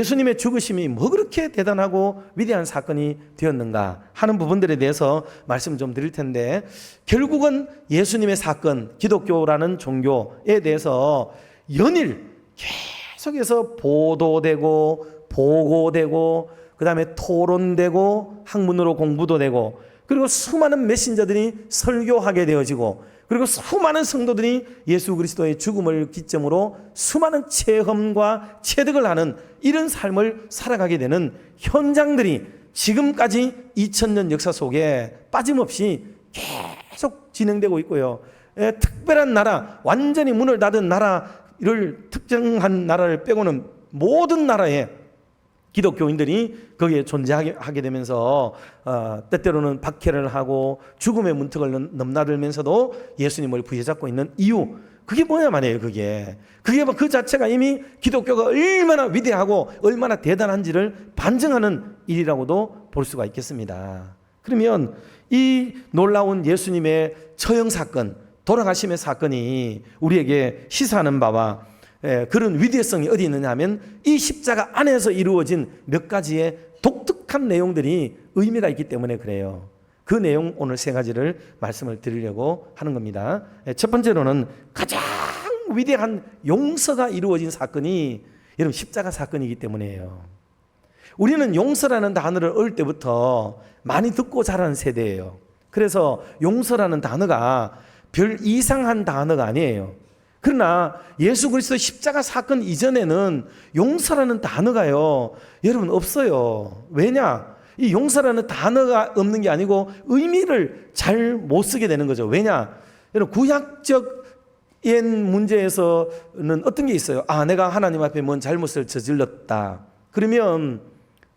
예수님의 죽으심이 뭐 그렇게 대단하고 위대한 사건이 되었는가 하는 부분들에 대해서 말씀 좀 드릴 텐데, 결국은 예수님의 사건, 기독교라는 종교에 대해서 연일 계속해서 보도되고 보고되고 그 다음에 토론되고 학문으로 공부도 되고, 그리고 수많은 메신저들이 설교하게 되어지고, 그리고 수많은 성도들이 예수 그리스도의 죽음을 기점으로 수많은 체험과 체득을 하는 이런 삶을 살아가게 되는 현장들이 지금까지 2000년 역사 속에 빠짐없이 계속 진행되고 있고요. 특별한 나라, 완전히 문을 닫은 나라를, 특정한 나라를 빼고는 모든 나라에 기독교인들이 거기에 존재하게 되면서 때때로는 박해를 하고 죽음의 문턱을 넘나들면서도 예수님을 부여잡고 있는 이유, 그게 뭐냐 말이에요. 그게 그 자체가 이미 기독교가 얼마나 위대하고 얼마나 대단한지를 반증하는 일이라고도 볼 수가 있겠습니다. 그러면 이 놀라운 예수님의 처형 사건, 돌아가심의 사건이 우리에게 시사하는 바와 그런 위대성이 어디 있느냐 하면, 이 십자가 안에서 이루어진 몇 가지의 독특한 내용들이 의미가 있기 때문에 그래요. 그 내용 오늘 세 가지를 말씀을 드리려고 하는 겁니다. 첫 번째로는 가장 위대한 용서가 이루어진 사건이 여러분 십자가 사건이기 때문이에요. 우리는 용서라는 단어를 어릴 때부터 많이 듣고 자라는 세대예요. 그래서 용서라는 단어가 별 이상한 단어가 아니에요. 그러나 예수 그리스도 십자가 사건 이전에는 용서라는 단어가요, 여러분 없어요. 왜냐? 이 용서라는 단어가 없는 게 아니고 의미를 잘 못 쓰게 되는 거죠. 왜냐? 여러분 구약적인 문제에서는 어떤 게 있어요? 내가 하나님 앞에 뭔 잘못을 저질렀다. 그러면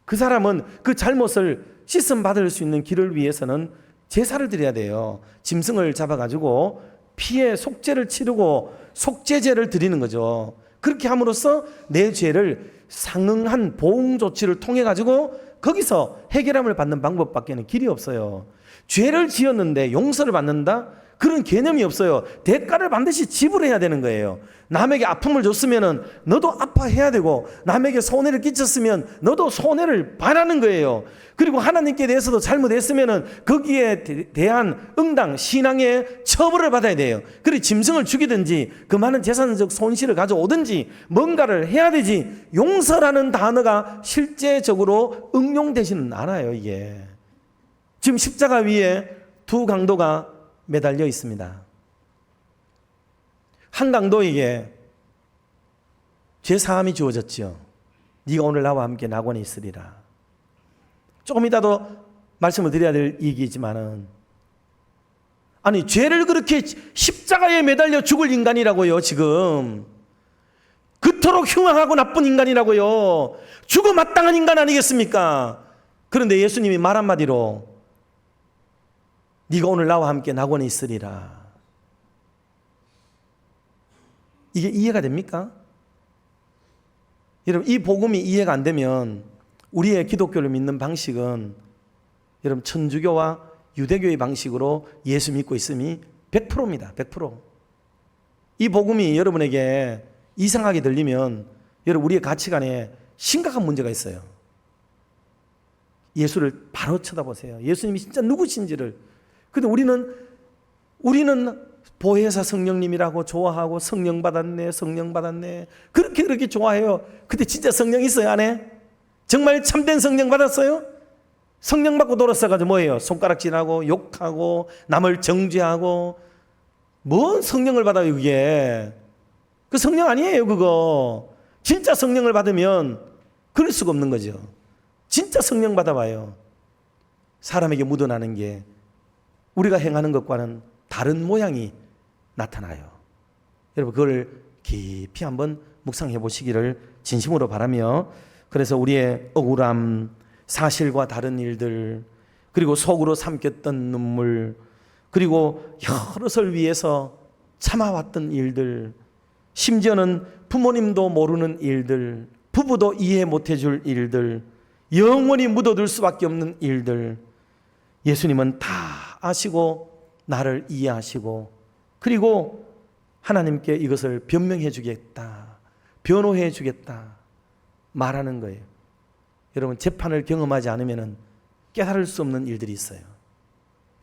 그 사람은 그 잘못을 씻음 받을 수 있는 길을 위해서는 제사를 드려야 돼요. 짐승을 잡아가지고 피에 속죄를 치르고 속죄제를 드리는 거죠. 그렇게 함으로써 내 죄를 상응한 보응 조치를 통해 가지고 거기서 해결함을 받는 방법밖에는 길이 없어요. 죄를 지었는데 용서를 받는다? 그런 개념이 없어요. 대가를 반드시 지불해야 되는 거예요. 남에게 아픔을 줬으면 너도 아파해야 되고, 남에게 손해를 끼쳤으면 너도 손해를 바라는 거예요. 그리고 하나님께 대해서도 잘못했으면 거기에 대한 응당 신앙의 처벌을 받아야 돼요. 그리고 짐승을 죽이든지 그 많은 재산적 손실을 가져오든지 뭔가를 해야 되지, 용서라는 단어가 실제적으로 응용되지는 않아요. 이게 지금 십자가 위에 두 강도가 매달려 있습니다. 한 강도에게 죄사함이 주어졌지요. 네가 오늘 나와 함께 낙원에 있으리라. 조금 이따도 말씀을 드려야 될 얘기지만은, 아니 죄를 그렇게 십자가에 매달려 죽을 인간이라고요. 지금 그토록 흉악하고 나쁜 인간이라고요. 죽어 마땅한 인간 아니겠습니까? 그런데 예수님이 말 한마디로 네가 오늘 나와 함께 낙원에 있으리라. 이게 이해가 됩니까? 여러분, 이 복음이 이해가 안 되면 우리의 기독교를 믿는 방식은 여러분 천주교와 유대교의 방식으로 예수 믿고 있음이 100%입니다. 100%. 이 복음이 여러분에게 이상하게 들리면 여러분 우리의 가치관에 심각한 문제가 있어요. 예수를 바로 쳐다보세요. 예수님이 진짜 누구신지를. 근데 우리는 보혜사 성령님이라고 좋아하고 성령 받았네 그렇게 좋아해요. 근데 진짜 성령 있어요 안에? 정말 참된 성령 받았어요? 성령 받고 돌아서가지고 뭐예요? 손가락질하고 욕하고 남을 정죄하고, 뭔 성령을 받아요 그게? 그 성령 아니에요 그거. 진짜 성령을 받으면 그럴 수가 없는 거죠. 진짜 성령 받아봐요. 사람에게 묻어나는 게 우리가 행하는 것과는 다른 모양이 나타나요. 여러분 그걸 깊이 한번 묵상해 보시기를 진심으로 바라며, 그래서 우리의 억울함, 사실과 다른 일들, 그리고 속으로 삼켰던 눈물, 그리고 여럿을 위해서 참아왔던 일들, 심지어는 부모님도 모르는 일들, 부부도 이해 못해줄 일들, 영원히 묻어둘 수밖에 없는 일들, 예수님은 다 아시고 나를 이해하시고, 그리고 하나님께 이것을 변명해 주겠다, 변호해 주겠다, 말하는 거예요. 여러분, 재판을 경험하지 않으면 깨달을 수 없는 일들이 있어요.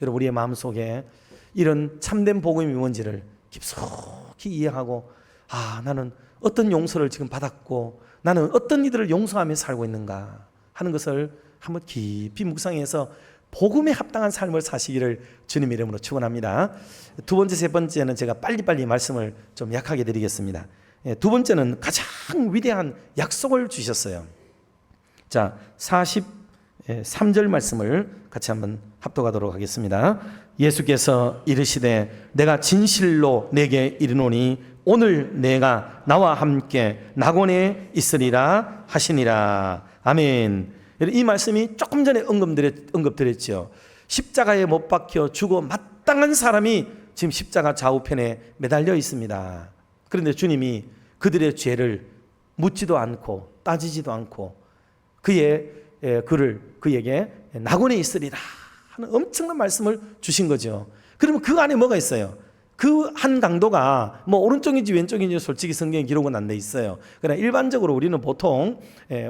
여러분, 우리의 마음속에 이런 참된 복음이 뭔지를 깊숙이 이해하고, 나는 어떤 용서를 지금 받았고 나는 어떤 이들을 용서하며 살고 있는가 하는 것을 한번 깊이 묵상해서 복음에 합당한 삶을 사시기를 주님 이름으로 축원합니다. 두 번째, 세 번째는 제가 빨리빨리 말씀을 좀 약하게 드리겠습니다. 두 번째는 가장 위대한 약속을 주셨어요. 자, 43절 말씀을 같이 한번 합독하도록 하겠습니다. 예수께서 이르시되 내가 진실로 내게 이르노니 오늘 내가 나와 함께 낙원에 있으리라 하시니라. 아멘. 이 말씀이 조금 전에 언급드렸죠. 십자가에 못 박혀 죽어 마땅한 사람이 지금 십자가 좌우편에 매달려 있습니다. 그런데 주님이 그들의 죄를 묻지도 않고 따지지도 않고 그에게 낙원에 있으리라 하는 엄청난 말씀을 주신 거죠. 그러면 그 안에 뭐가 있어요? 그 한 강도가 뭐 오른쪽인지 왼쪽인지 솔직히 성경에 기록은 안 돼 있어요. 그러나 일반적으로 우리는 보통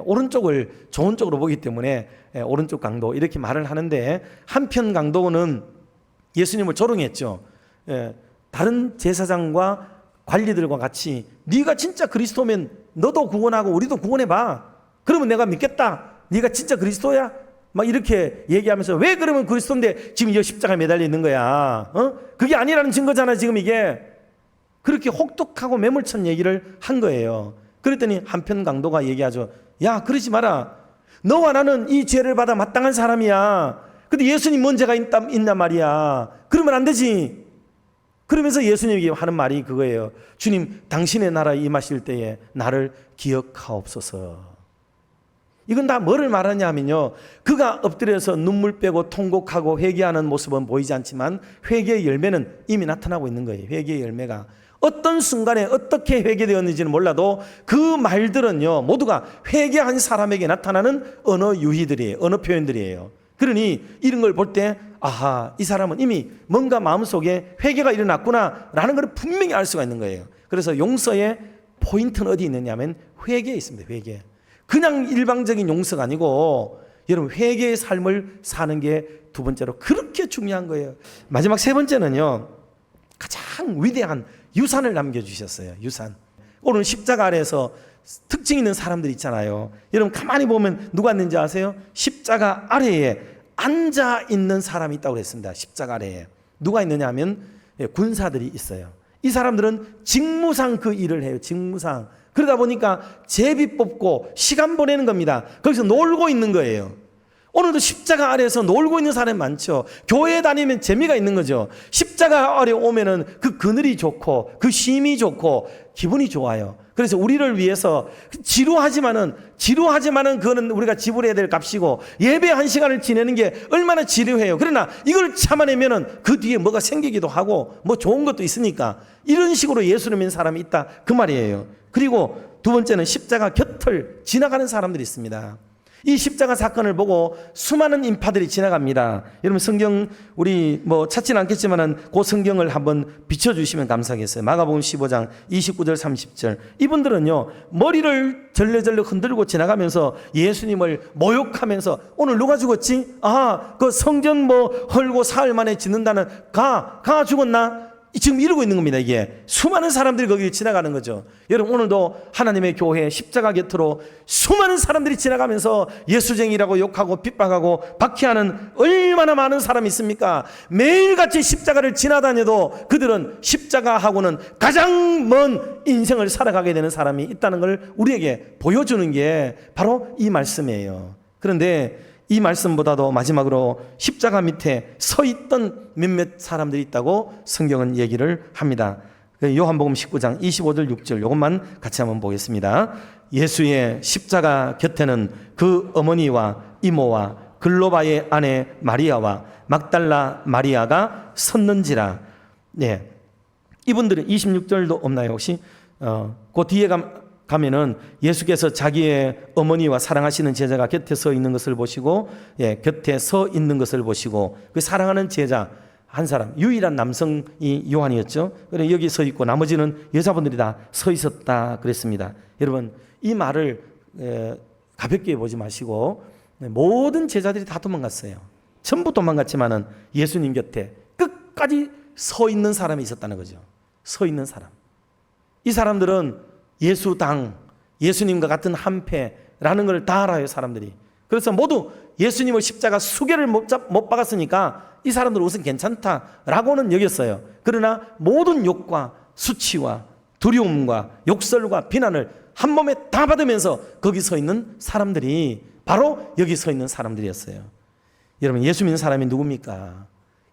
오른쪽을 좋은 쪽으로 보기 때문에 오른쪽 강도 이렇게 말을 하는데, 한편 강도는 예수님을 조롱했죠. 다른 제사장과 관리들과 같이 네가 진짜 그리스도면 너도 구원하고 우리도 구원해봐. 그러면 내가 믿겠다. 네가 진짜 그리스도야? 막 이렇게 얘기하면서, 왜 그러면 그리스도인데 지금 이 십자가에 매달려 있는 거야? 그게 아니라는 증거잖아 지금 이게. 그렇게 혹독하고 매몰찬 얘기를 한 거예요. 그랬더니 한편 강도가 얘기하죠. 야, 그러지 마라. 너와 나는 이 죄를 받아 마땅한 사람이야. 근데 예수님 문제가 있단 말이야. 그러면 안 되지. 그러면서 예수님이 하는 말이 그거예요. 주님, 당신의 나라에 임하실 때에 나를 기억하옵소서. 이건 다 뭐를 말하냐 하면요, 그가 엎드려서 눈물 빼고 통곡하고 회개하는 모습은 보이지 않지만 회개의 열매는 이미 나타나고 있는 거예요. 회개의 열매가 어떤 순간에 어떻게 회개되었는지는 몰라도 그 말들은요 모두가 회개한 사람에게 나타나는 언어 유희들이에요. 언어 표현들이에요. 그러니 이런 걸 볼 때 아하, 이 사람은 이미 뭔가 마음속에 회개가 일어났구나 라는 걸 분명히 알 수가 있는 거예요. 그래서 용서의 포인트는 어디 있느냐면 회개에 있습니다. 회개. 그냥 일방적인 용서가 아니고 여러분, 회개의 삶을 사는 게 두 번째로 그렇게 중요한 거예요. 마지막 세 번째는요, 가장 위대한 유산을 남겨주셨어요. 유산. 오늘 십자가 아래에서 특징 있는 사람들 있잖아요. 여러분 가만히 보면 누가 있는지 아세요? 십자가 아래에 앉아 있는 사람이 있다고 그랬습니다. 십자가 아래에 누가 있느냐 하면 군사들이 있어요. 이 사람들은 직무상 그 일을 해요. 직무상. 그러다 보니까 제비 뽑고 시간 보내는 겁니다. 거기서 놀고 있는 거예요. 오늘도 십자가 아래에서 놀고 있는 사람이 많죠. 교회에 다니면 재미가 있는 거죠. 십자가 아래 오면은 그 그늘이 좋고 그 쉼이 좋고 기분이 좋아요. 그래서 우리를 위해서 지루하지만은 그거는 우리가 지불해야 될 값이고, 예배 한 시간을 지내는 게 얼마나 지루해요. 그러나 이걸 참아내면은 그 뒤에 뭐가 생기기도 하고 뭐 좋은 것도 있으니까, 이런 식으로 예수를 믿는 사람이 있다 그 말이에요. 그리고 두 번째는 십자가 곁을 지나가는 사람들이 있습니다. 이 십자가 사건을 보고 수많은 인파들이 지나갑니다. 여러분 성경 우리 뭐 찾지는 않겠지만은 그 성경을 한번 비춰주시면 감사하겠어요. 마가복음 15장 29절 30절. 이분들은요 머리를 절레절레 흔들고 지나가면서 예수님을 모욕하면서, 오늘 누가 죽었지? 그 성전 뭐 헐고 사흘 만에 짓는다는 가 죽었나? 지금 이러고 있는 겁니다. 이게 수많은 사람들이 거기 지나가는 거죠. 여러분 오늘도 하나님의 교회 십자가 곁으로 수많은 사람들이 지나가면서 예수쟁이라고 욕하고 핍박하고 박해하는 얼마나 많은 사람이 있습니까? 매일같이 십자가를 지나다녀도 그들은 십자가하고는 가장 먼 인생을 살아가게 되는 사람이 있다는 걸 우리에게 보여주는 게 바로 이 말씀이에요. 그런데 이 말씀보다도 마지막으로 십자가 밑에 서 있던 몇몇 사람들이 있다고 성경은 얘기를 합니다. 요한복음 19장 25절 6절 이것만 같이 한번 보겠습니다. 예수의 십자가 곁에는 그 어머니와 이모와 글로바의 아내 마리아와 막달라 마리아가 섰는지라. 네, 이분들은 26절도 없나요 혹시? 그 뒤에 가면은 예수께서 자기의 어머니와 사랑하시는 제자가 곁에 서 있는 것을 보시고, 곁에 서 있는 것을 보시고, 그 사랑하는 제자 한 사람, 유일한 남성이 요한이었죠. 그래 여기 서 있고 나머지는 여자분들이 다 서 있었다 그랬습니다. 여러분 이 말을 가볍게 보지 마시고 모든 제자들이 다 도망갔어요. 전부 도망갔지만은 예수님 곁에 끝까지 서 있는 사람이 있었다는 거죠. 서 있는 사람. 이 사람들은 예수당, 예수님과 같은 한패라는 걸 다 알아요, 사람들이. 그래서 모두 예수님을 십자가 수개를 못 박았으니까 이 사람들은 우선 괜찮다라고는 여겼어요. 그러나 모든 욕과 수치와 두려움과 욕설과 비난을 한 몸에 다 받으면서 거기 서 있는 사람들이 바로 여기 서 있는 사람들이었어요. 여러분, 예수 믿는 사람이 누굽니까?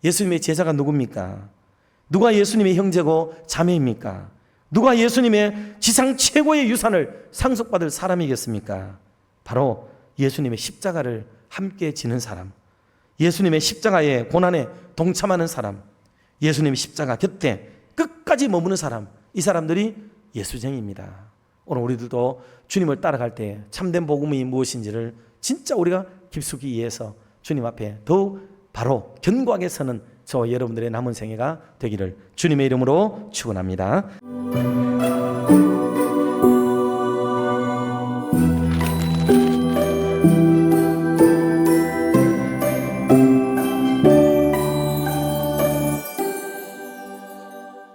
예수님의 제자가 누굽니까? 누가 예수님의 형제고 자매입니까? 누가 예수님의 지상 최고의 유산을 상속받을 사람이겠습니까? 바로 예수님의 십자가를 함께 지는 사람, 예수님의 십자가의 고난에 동참하는 사람, 예수님의 십자가 곁에 끝까지 머무는 사람, 이 사람들이 예수쟁이입니다. 오늘 우리들도 주님을 따라갈 때 참된 복음이 무엇인지를 진짜 우리가 깊숙이 이해해서 주님 앞에 더욱 바로 견고하게 서는 저와 여러분들의 남은 생애가 되기를 주님의 이름으로 축원합니다.